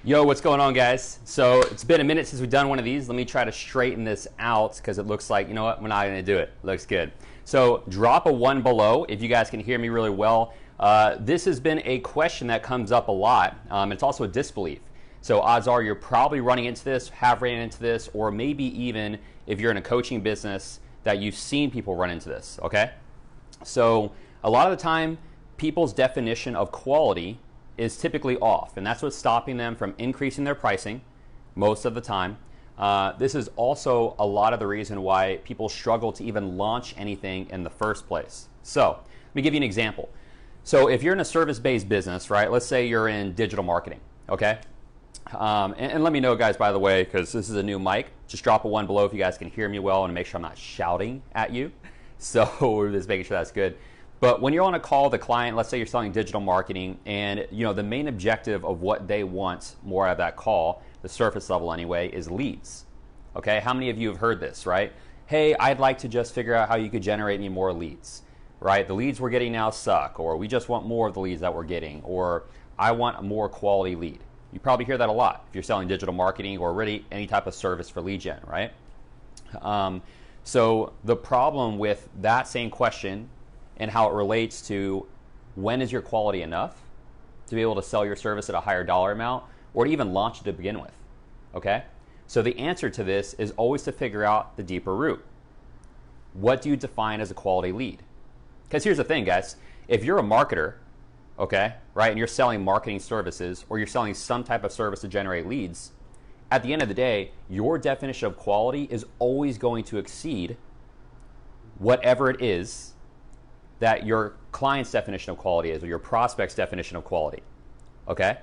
Yo, what's going on, guys? So it's been a minute since we've done one of these. Let me try to straighten this out because it looks like, you know what, we're not going to do it. Looks good. So drop a 1 below if you guys can hear me really well. This has been a question that comes up a lot. It's also a disbelief. So odds are you're probably running into this, have ran into this, or maybe even if you're in a coaching business that you've seen people run into this, okay? So a lot of the time, people's definition of quality is typically off, and that's what's stopping them from increasing their pricing most of the time. This is also a lot of the reason why people struggle to even launch anything in the first place. So let me give you an example. So if you're in a service-based business, right, let's say you're in digital marketing, okay? And let me know, guys, by the way, because this is a new mic. Just drop a 1 below if you guys can hear me well and make sure I'm not shouting at you. So we're just making sure that's good. But when you're on a call with a client, let's say you're selling digital marketing, and the main objective of what they want more out of that call, the surface level anyway, is leads. Okay, how many of you have heard this, right? Hey, I'd like to just figure out how you could generate me more leads, right? The leads we're getting now suck, or we just want more of the leads that we're getting, or I want a more quality lead. You probably hear that a lot if you're selling digital marketing or really any type of service for lead gen, right? So the problem with that same question and how it relates to when is your quality enough to be able to sell your service at a higher dollar amount or to even launch it to begin with, okay? So the answer to this is always to figure out the deeper root. What do you define as a quality lead? Because here's the thing, guys. If you're a marketer, okay, right, and you're selling marketing services or you're selling some type of service to generate leads, at the end of the day, your definition of quality is always going to exceed whatever it is that your client's definition of quality is, or your prospect's definition of quality, okay?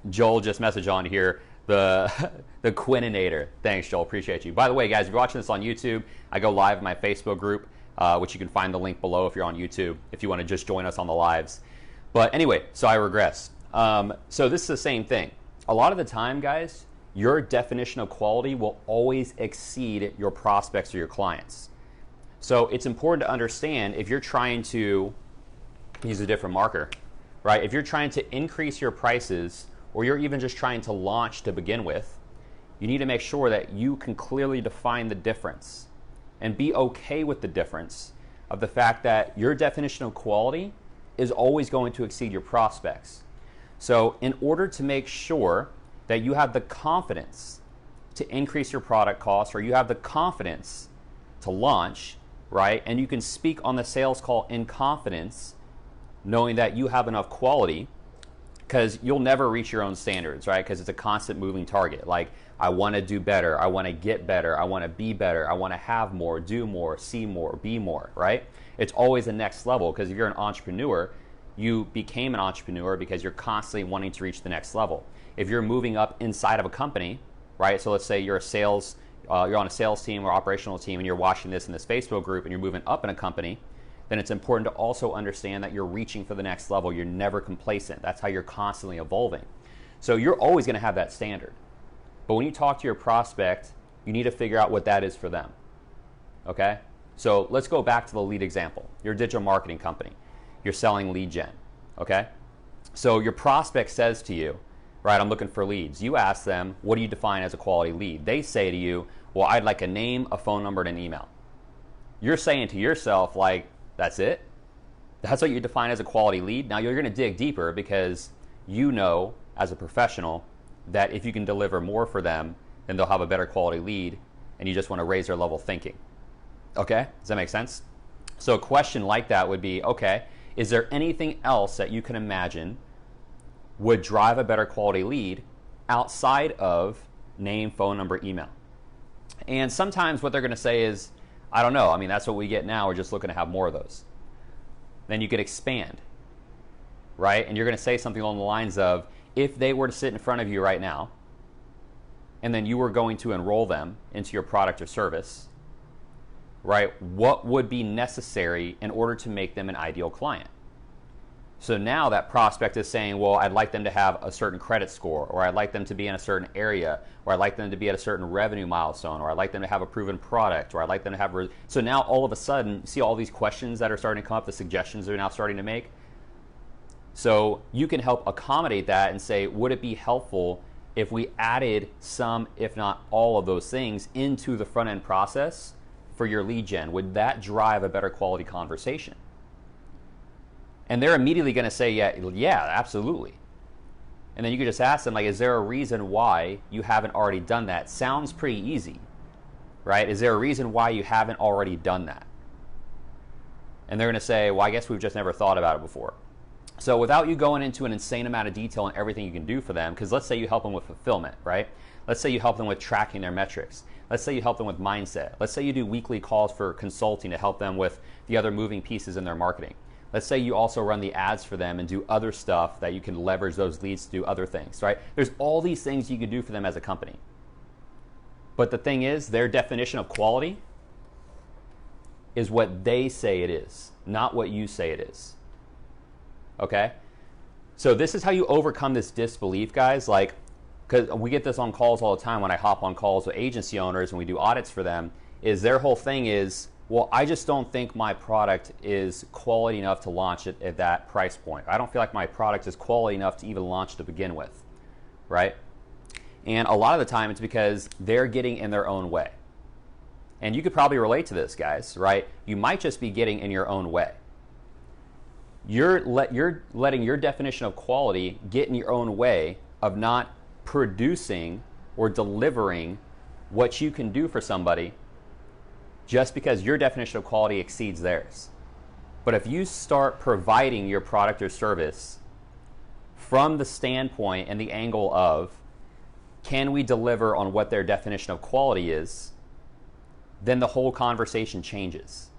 Joel just messaged on here, the Quinninator. Thanks, Joel, appreciate you. By the way, guys, if you're watching this on YouTube, I go live in my Facebook group, which you can find the link below if you're on YouTube, if you want to just join us on the lives. But anyway, so I regress. So this is the same thing. A lot of the time, guys, your definition of quality will always exceed your prospects or your clients. So it's important to understand if you're trying to use a different marker, right? If you're trying to increase your prices or you're even just trying to launch to begin with, you need to make sure that you can clearly define the difference and be okay with the difference of the fact that your definition of quality is always going to exceed your prospects. So in order to make sure that you have the confidence to increase your product costs or you have the confidence to launch, right? And you can speak on the sales call in confidence, knowing that you have enough quality, because you'll never reach your own standards, right? Because it's a constant moving target. Like, I want to do better, I want to get better, I want to be better, I want to have more, do more, see more, be more, right? It's always the next level, because if you're an entrepreneur, you became an entrepreneur because you're constantly wanting to reach the next level. If you're moving up inside of a company, right? So let's say you're on a sales team or operational team and you're watching this in this Facebook group and you're moving up in a company, then it's important to also understand that you're reaching for the next level. You're never complacent. That's how you're constantly evolving. So you're always going to have that standard. But when you talk to your prospect, you need to figure out what that is for them, okay? So let's go back to the lead example. You're a digital marketing company. You're selling lead gen, okay? So your prospect says to you, right, I'm looking for leads. You ask them, what do you define as a quality lead? They say to you, well, I'd like a name, a phone number, and an email. You're saying to yourself, like, that's it? That's what you define as a quality lead? Now you're gonna dig deeper because you know, as a professional, that if you can deliver more for them, then they'll have a better quality lead, and you just wanna raise their level of thinking. Okay, does that make sense? So a question like that would be, okay, is there anything else that you can imagine would drive a better quality lead outside of name, phone number, email? And sometimes what they're going to say is, I don't know. I mean, that's what we get now. We're just looking to have more of those. Then you could expand, right? And you're going to say something along the lines of, if they were to sit in front of you right now, and then you were going to enroll them into your product or service, right? What would be necessary in order to make them an ideal client? So now that prospect is saying, well, I'd like them to have a certain credit score, or I'd like them to be in a certain area, or I'd like them to be at a certain revenue milestone, or I'd like them to have a proven product, or I'd like them to have... So now all of a sudden, see all these questions that are starting to come up, the suggestions they're now starting to make? So you can help accommodate that and say, would it be helpful if we added some, if not all of those things into the front end process for your lead gen? Would that drive a better quality conversation? And they're immediately going to say, yeah, absolutely. And then you could just ask them, like, is there a reason why you haven't already done that? Sounds pretty easy, right? Is there a reason why you haven't already done that? And they're going to say, well, I guess we've just never thought about it before. So without you going into an insane amount of detail on everything you can do for them, because let's say you help them with fulfillment, right? Let's say you help them with tracking their metrics. Let's say you help them with mindset. Let's say you do weekly calls for consulting to help them with the other moving pieces in their marketing. Let's say you also run the ads for them and do other stuff that you can leverage those leads to do other things, right? There's all these things you can do for them as a company. But the thing is, their definition of quality is what they say it is, not what you say it is. Okay? So this is how you overcome this disbelief, guys. Like, because we get this on calls all the time when I hop on calls with agency owners and we do audits for them, is their whole thing is, well, I just don't think my product is quality enough to launch it at that price point. I don't feel like my product is quality enough to even launch to begin with, right? And a lot of the time it's because they're getting in their own way. And you could probably relate to this, guys, right? You might just be getting in your own way. You're letting your definition of quality get in your own way of not producing or delivering what you can do for somebody just because your definition of quality exceeds theirs. But if you start providing your product or service from the standpoint and the angle of, can we deliver on what their definition of quality is, then the whole conversation changes.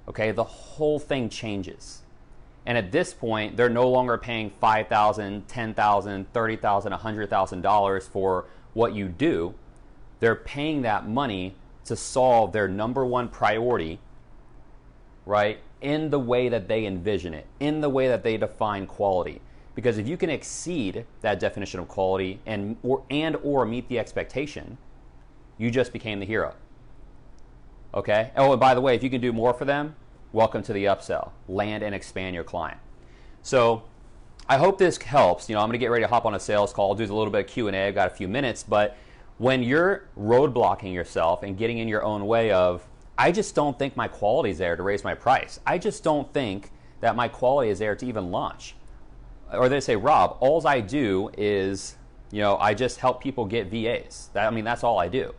Okay, the whole thing changes. And at this point, they're no longer paying $5,000, $10,000, $30,000, $100,000 for what you do. They're paying that money to solve their number one priority, right, in the way that they envision it, in the way that they define quality. Because if you can exceed that definition of quality and or meet the expectation, you just became the hero. Okay? Oh, and by the way, if you can do more for them, welcome to the upsell. Land and expand your client. So I hope this helps. You know, I'm going to get ready to hop on a sales call, do a little bit of Q&A. I've got a few minutes, but when you're roadblocking yourself and getting in your own way of, I just don't think my quality is there to raise my price. I just don't think that my quality is there to even launch. Or they say, Rob, all I do is, you know, I just help people get VAs. That's all I do.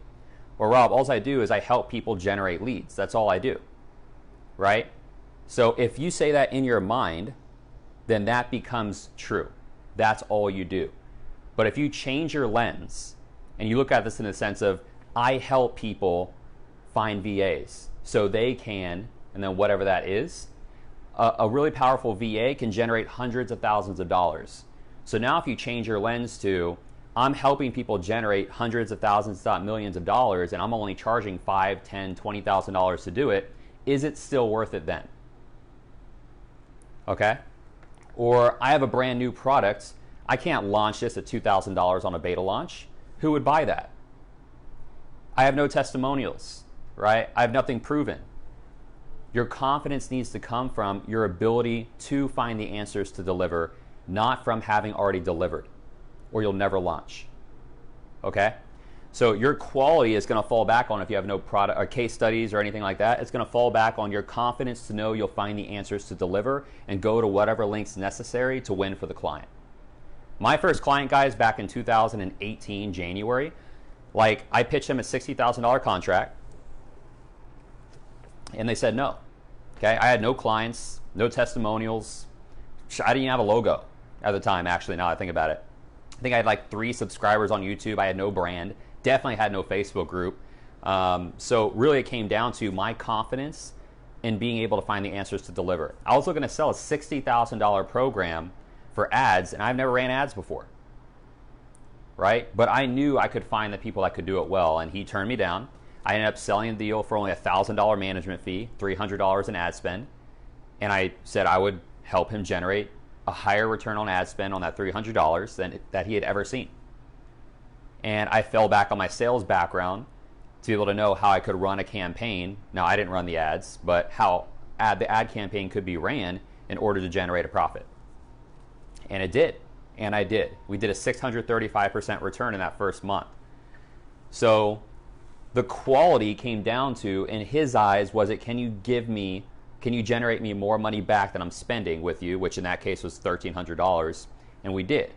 Or Rob, all I do is I help people generate leads. That's all I do. Right? So if you say that in your mind, then that becomes true. That's all you do. But if you change your lens and you look at this in the sense of, I help people find VAs so they can, and then whatever that is, a really powerful VA can generate hundreds of thousands of dollars. So now if you change your lens to, I'm helping people generate hundreds of thousands, if not millions of dollars, and I'm only charging $5,000, $10,000, $20,000 to do it, is it still worth it then? Okay? Or I have a brand new product. I can't launch this at $2,000 on a beta launch. Who would buy that? I have no testimonials, right? I have nothing proven. Your confidence needs to come from your ability to find the answers to deliver, not from having already delivered, or you'll never launch. Okay? So your quality is going to fall back on, if you have no product or case studies or anything like that, it's going to fall back on your confidence to know you'll find the answers to deliver and go to whatever links necessary to win for the client. My first client, guys, back in 2018, January, like I pitched them a $60,000 contract and they said no. Okay, I had no clients, no testimonials. I didn't even have a logo at the time, actually, now I think about it. I think I had like 3 subscribers on YouTube. I had no brand. Definitely had no Facebook group. So really it came down to my confidence in being able to find the answers to deliver. I was looking to sell a $60,000 program for ads, and I've never ran ads before, right? But I knew I could find the people that could do it well, and he turned me down. I ended up selling the deal for only a $1,000 management fee, $300 in ad spend, and I said I would help him generate a higher return on ad spend on that $300 than that he had ever seen. And I fell back on my sales background to be able to know how I could run a campaign. Now, I didn't run the ads, but how the ad campaign could be ran in order to generate a profit. And it did. And I did. We did a 635% return in that first month. So the quality came down to, in his eyes, was it, can you generate me more money back than I'm spending with you, which in that case was $1,300. And we did.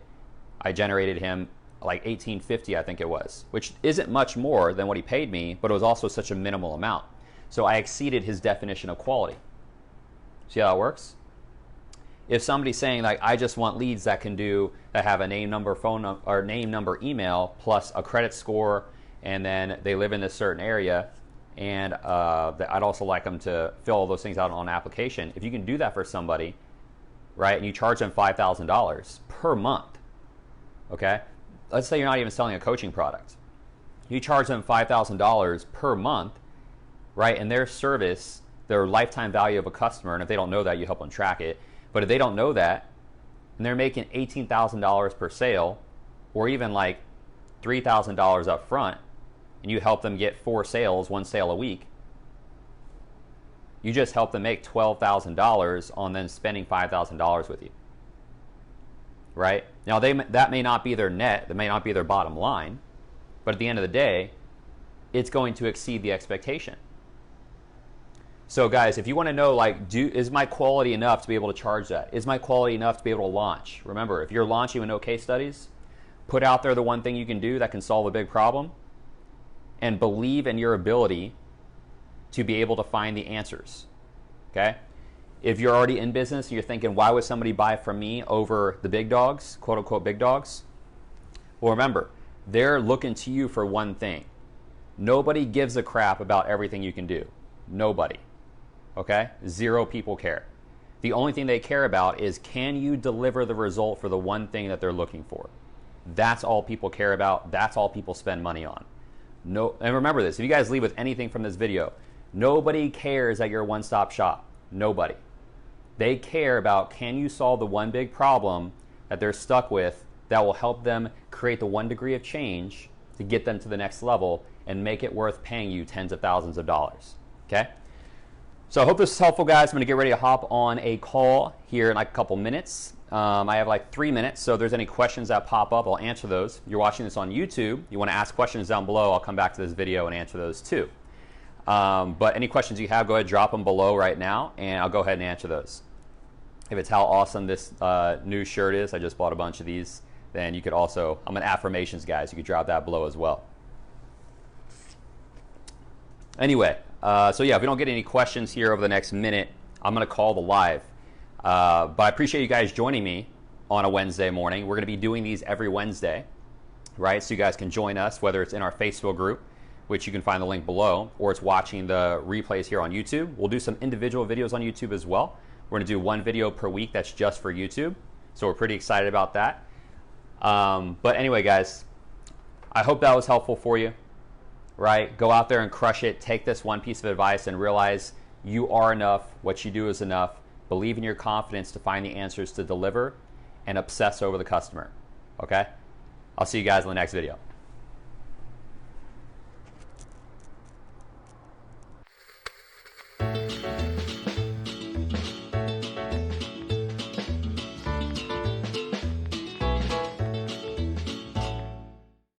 I generated him like $1,850, I think it was, which isn't much more than what he paid me, but it was also such a minimal amount. So I exceeded his definition of quality. See how it works? If somebody's saying like, I just want leads that have a name, number, phone number, or name, number, email, plus a credit score, and then they live in this certain area, and I'd also like them to fill all those things out on an application. If you can do that for somebody, right, and you charge them $5,000 per month, okay? Let's say you're not even selling a coaching product. You charge them $5,000 per month, right, and their service, their lifetime value of a customer, and if they don't know that, you help them track it. But if they don't know that, and they're making $18,000 per sale, or even like $3,000 up front, and you help them get 4 sales, 1 sale a week, you just help them make $12,000 on them spending $5,000 with you, right? Now, that may not be their net, that may not be their bottom line, but at the end of the day, it's going to exceed the expectation. So guys, if you want to know, like, is my quality enough to be able to charge that? Is my quality enough to be able to launch? Remember, if you're launching with no case studies, put out there the one thing you can do that can solve a big problem, and believe in your ability to be able to find the answers, okay? If you're already in business and you're thinking, why would somebody buy from me over the big dogs, quote unquote big dogs? Well, remember, they're looking to you for one thing. Nobody gives a crap about everything you can do. Nobody. Okay? 0 people care. The only thing they care about is, can you deliver the result for the one thing that they're looking for? That's all people care about. That's all people spend money on. No, and remember this, if you guys leave with anything from this video, nobody cares that you're a one-stop shop. Nobody. They care about, can you solve the one big problem that they're stuck with that will help them create the 1 degree of change to get them to the next level and make it worth paying you tens of thousands of dollars. Okay? So I hope this is helpful, guys. I'm going to get ready to hop on a call here in like a couple minutes. I have like 3 minutes, so if there's any questions that pop up, I'll answer those. If you're watching this on YouTube, you want to ask questions down below, I'll come back to this video and answer those too. But any questions you have, go ahead, drop them below right now, and I'll go ahead and answer those. If it's how awesome this new shirt is, I just bought a bunch of these, then you could also, I'm an affirmations guy, so you could drop that below as well. Anyway, so yeah, if we don't get any questions here over the next minute, I'm going to call the live. But I appreciate you guys joining me on a Wednesday morning. We're going to be doing these every Wednesday, right? So you guys can join us, whether it's in our Facebook group, which you can find the link below, or it's watching the replays here on YouTube. We'll do some individual videos on YouTube as well. We're going to do 1 video per week that's just for YouTube. So we're pretty excited about that. But anyway, guys, I hope that was helpful for you, right? Go out there and crush it. Take this one piece of advice and realize you are enough. What you do is enough. Believe in your confidence to find the answers to deliver, and obsess over the customer, okay? I'll see you guys in the next video.